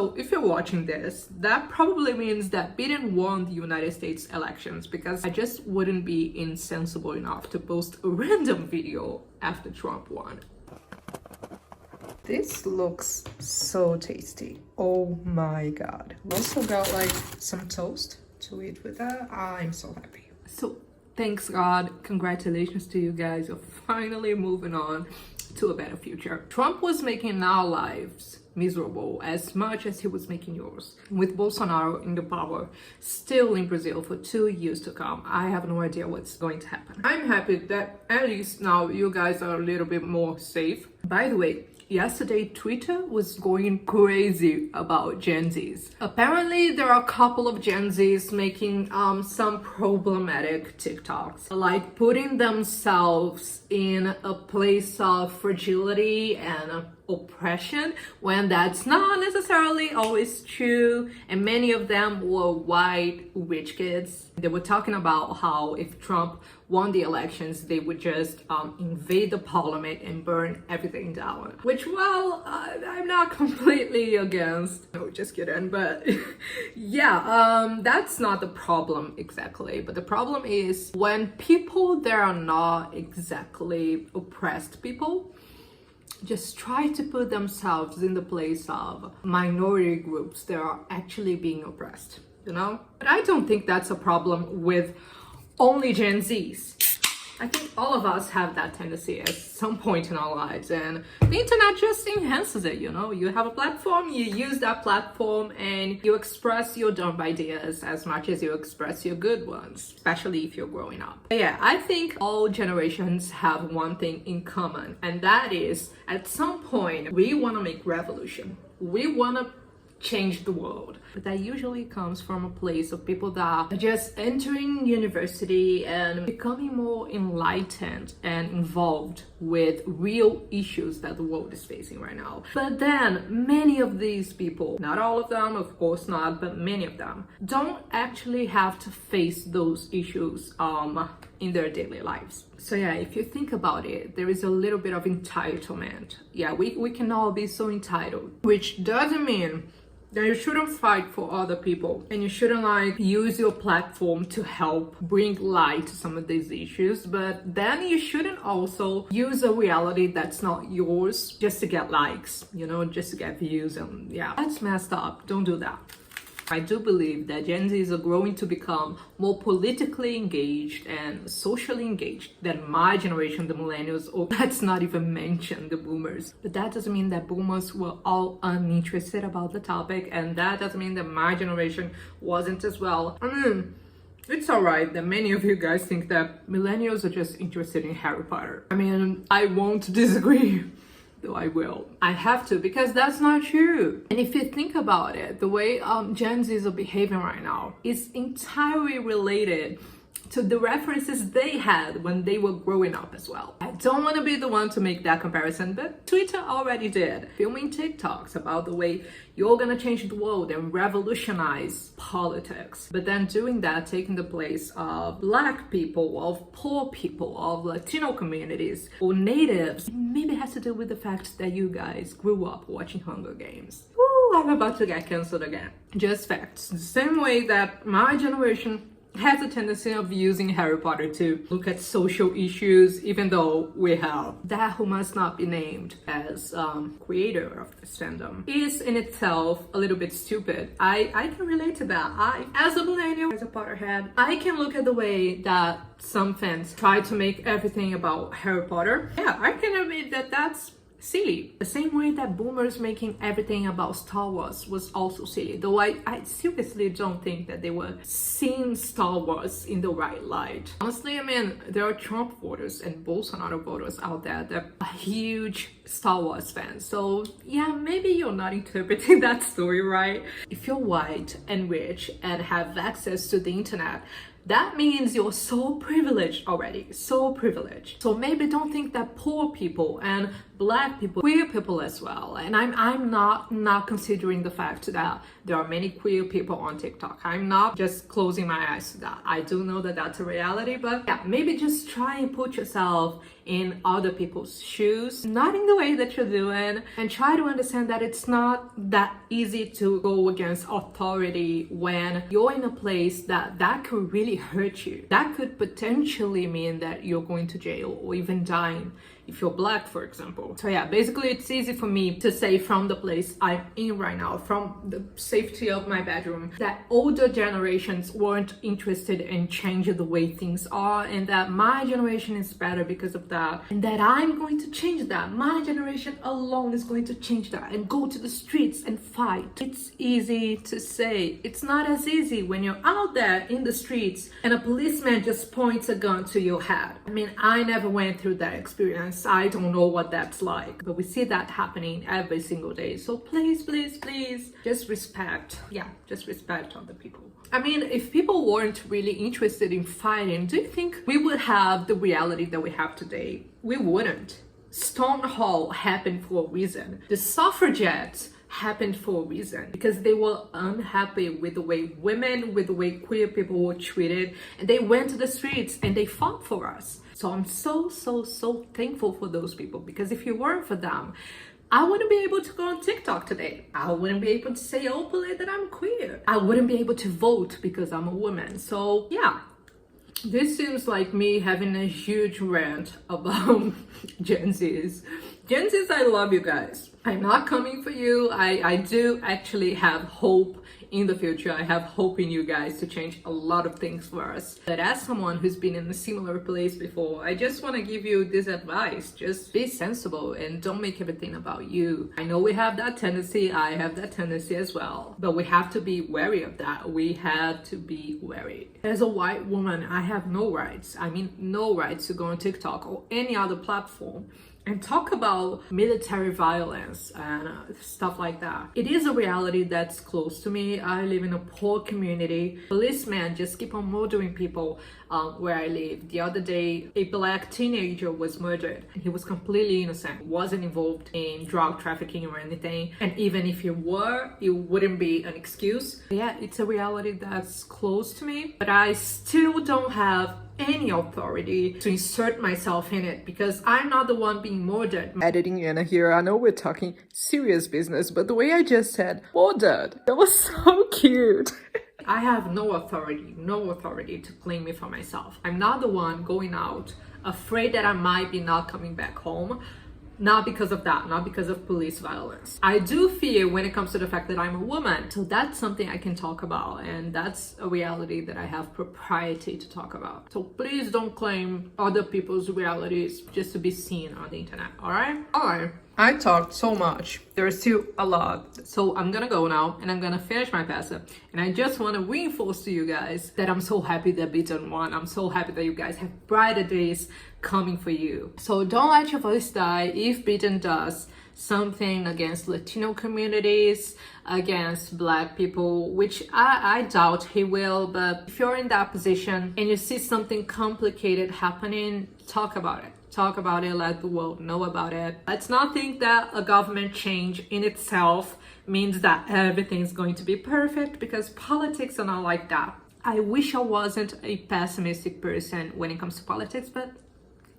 So if you're watching this, that probably means that Biden won the United States elections, because I just wouldn't be insensible enough to post a random video after Trump won. This looks so tasty. Oh my god. Also got like some toast to eat with that. I'm so happy. So thanks God, congratulations to you guys. You're finally moving on to a better future. Trump was making our lives miserable as much as he was making yours. With Bolsonaro in the power, still in Brazil for 2 years to come, I have no idea what's going to happen. I'm happy that at least now you guys are a little bit more safe. By the way, yesterday Twitter was going crazy about Gen Zs. Apparently there are a couple of Gen Zs making some problematic TikToks, like putting themselves in a place of fragility and oppression, when that's not necessarily always true. And many of them were white rich kids. They were talking about how if Trump won the elections, they would just invade the parliament and burn everything down, which, well, I'm not completely against. No, just kidding. But yeah, that's not the problem exactly. But the problem is when people that are not exactly oppressed people just try to put themselves in the place of minority groups that are actually being oppressed, you know? But I don't think that's a problem with only Gen Zs. I think all of us have that tendency at some point in our lives, and the internet just enhances it, you know? You have a platform, you use that platform, and you express your dumb ideas as much as you express your good ones, especially if you're growing up. But yeah, I think all generations have one thing in common, and that is, at some point, we want to make revolution. We want to change the world. But that usually comes from a place of people that are just entering university and becoming more enlightened and involved with real issues that the world is facing right now. But then many of these people, not all of them, of course not, but many of them, don't actually have to face those issues in their daily lives. So yeah, if you think about it, there is a little bit of entitlement. Yeah, we can all be so entitled, which doesn't mean that you shouldn't fight for other people, and you shouldn't like use your platform to help bring light to some of these issues, but then you shouldn't also use a reality that's not yours just to get likes, you know, just to get views. And yeah, that's messed up. Don't do that. I do believe that Gen Zs are growing to become more politically engaged and socially engaged than my generation, the millennials, or let's not even mention the boomers. But that doesn't mean that boomers were all uninterested about the topic, and that doesn't mean that my generation wasn't as well. I mean, it's alright that many of you guys think that millennials are just interested in Harry Potter. I mean, I won't disagree. Though I will. I have to, because that's not true. And if you think about it, the way Gen Zs are behaving right now is entirely related to the references they had when they were growing up as well. I don't want to be the one to make that comparison, but Twitter already did, filming TikToks about the way you're gonna change the world and revolutionize politics. But then doing that, taking the place of Black people, of poor people, of Latino communities, or natives, maybe it has to do with the fact that you guys grew up watching Hunger Games. Ooh, I'm about to get cancelled again. Just facts. The same way that my generation has a tendency of using Harry Potter to look at social issues, even though we have that who must not be named as creator of this fandom, is in itself a little bit stupid. I can relate to that. As a millennial, as a Potterhead, I can look at the way that some fans try to make everything about Harry Potter. Yeah, I can admit that that's silly. The same way that boomers making everything about Star Wars was also silly, though I seriously don't think that they were seeing Star Wars in the right light. Honestly, I mean, there are Trump voters and Bolsonaro voters out there that are huge Star Wars fans, so yeah, maybe you're not interpreting that story right. If you're white and rich and have access to the internet, that means you're so privileged already, so privileged. So maybe don't think that poor people and Black people, queer people as well. And I'm not considering the fact that there are many queer people on TikTok. I'm not just closing my eyes to that. I do know that that's a reality, but yeah, maybe just try and put yourself in other people's shoes, not in the way that you're doing, and try to understand that it's not that easy to go against authority when you're in a place that could really hurt you. That could potentially mean that you're going to jail or even dying if you're Black, for example. So yeah, basically it's easy for me to say from the place I'm in right now, from the safety of my bedroom, that older generations weren't interested in changing the way things are, and that my generation is better because of that, and that I'm going to change that. My generation alone is going to change that and go to the streets and fight. It's easy to say. It's not as easy when you're out there in the streets and a policeman just points a gun to your head. I mean, I never went through that experience. I don't know what that's like, but we see that happening every single day. So please, please, please, just respect. Yeah, just respect other people. I mean, if people weren't really interested in fighting, do you think we would have the reality that we have today? We wouldn't. Stonewall happened for a reason. The suffragettes happened for a reason, because they were unhappy with the way women, with the way queer people were treated, and they went to the streets and they fought for us. So I'm so thankful for those people, because if it weren't for them, I wouldn't be able to go on TikTok today. I wouldn't be able to say openly that I'm queer. I wouldn't be able to vote because I'm a woman. So yeah, this seems like me having a huge rant about Gen Zs. Gen Zs, I love you guys. I'm not coming for you. I do actually have hope in the future. I have hope in you guys to change a lot of things for us. But as someone who's been in a similar place before, I just want to give you this advice. Just be sensible and don't make everything about you. I know we have that tendency. I have that tendency as well. But we have to be wary of that. We have to be wary. As a white woman, I have no rights. I mean, no rights to go on TikTok or any other platform and talk about military violence and stuff like that. It is a reality that's close to me. I live in a poor community. Policemen just keep on murdering people where I live. The other day, a Black teenager was murdered. He was completely innocent, wasn't involved in drug trafficking or anything. And even if he were, it wouldn't be an excuse. Yeah, it's a reality that's close to me, but I still don't have any authority to insert myself in it, because I'm not the one being murdered. Editing in here, I know we're talking serious business, but the way I just said murdered, that was so cute. I have no authority to claim it for myself. I'm not the one going out afraid that I might be not coming back home. Not because of that, not because of police violence. I do fear when it comes to the fact that I'm a woman. So that's something I can talk about, and that's a reality that I have propriety to talk about. So please don't claim other people's realities just to be seen on the internet, all right? All right. I talked so much. There's still a lot. So I'm gonna go now and I'm gonna finish my pasta. And I just want to reinforce to you guys that I'm so happy that Beaton won. I'm so happy that you guys have brighter days coming for you. So don't let your voice die if Beaton does something against Latino communities, against Black people, which I doubt he will. But if you're in that position and you see something complicated happening, talk about it. Talk about it, let the world know about it. Let's not think that a government change in itself means that everything's going to be perfect, because politics are not like that. I wish I wasn't a pessimistic person when it comes to politics, but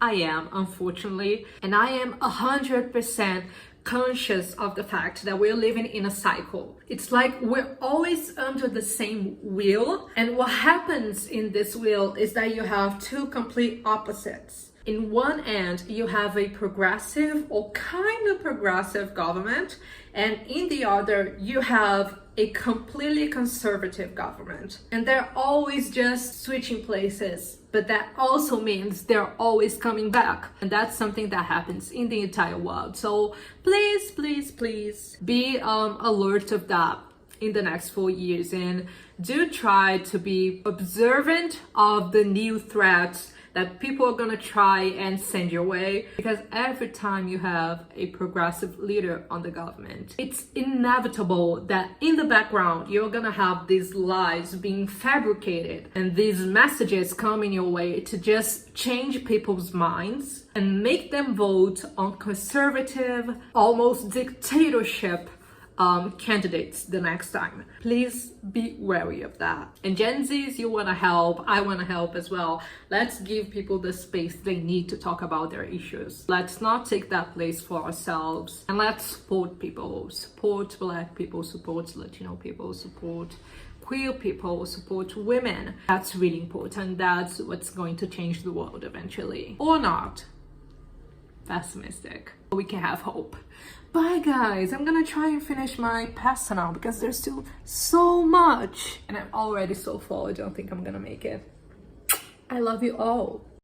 I am, unfortunately. And I am 100% conscious of the fact that we're living in a cycle. It's like we're always under the same wheel. And what happens in this wheel is that you have two complete opposites. In one end, you have a progressive or kind of progressive government, and in the other, you have a completely conservative government. And they're always just switching places, but that also means they're always coming back. And that's something that happens in the entire world. So please, please, please be alert of that in the next 4 years, and do try to be observant of the new threats that people are gonna try and send your way, because every time you have a progressive leader on the government, it's inevitable that in the background you're gonna have these lies being fabricated and these messages coming your way to just change people's minds and make them vote on conservative, almost dictatorship candidates the next time. Please be wary of that. And Gen Zs, you want to help, I want to help as well. Let's give people the space they need to talk about their issues. Let's not take that place for ourselves, and let's support people, support Black people, support Latino people, support queer people, support women. That's really important. That's what's going to change the world eventually. Or not. Pessimistic. We can have hope. Bye guys, I'm gonna try and finish my pasta now because there's still so much and I'm already so full. I don't think I'm gonna make it. I love you all.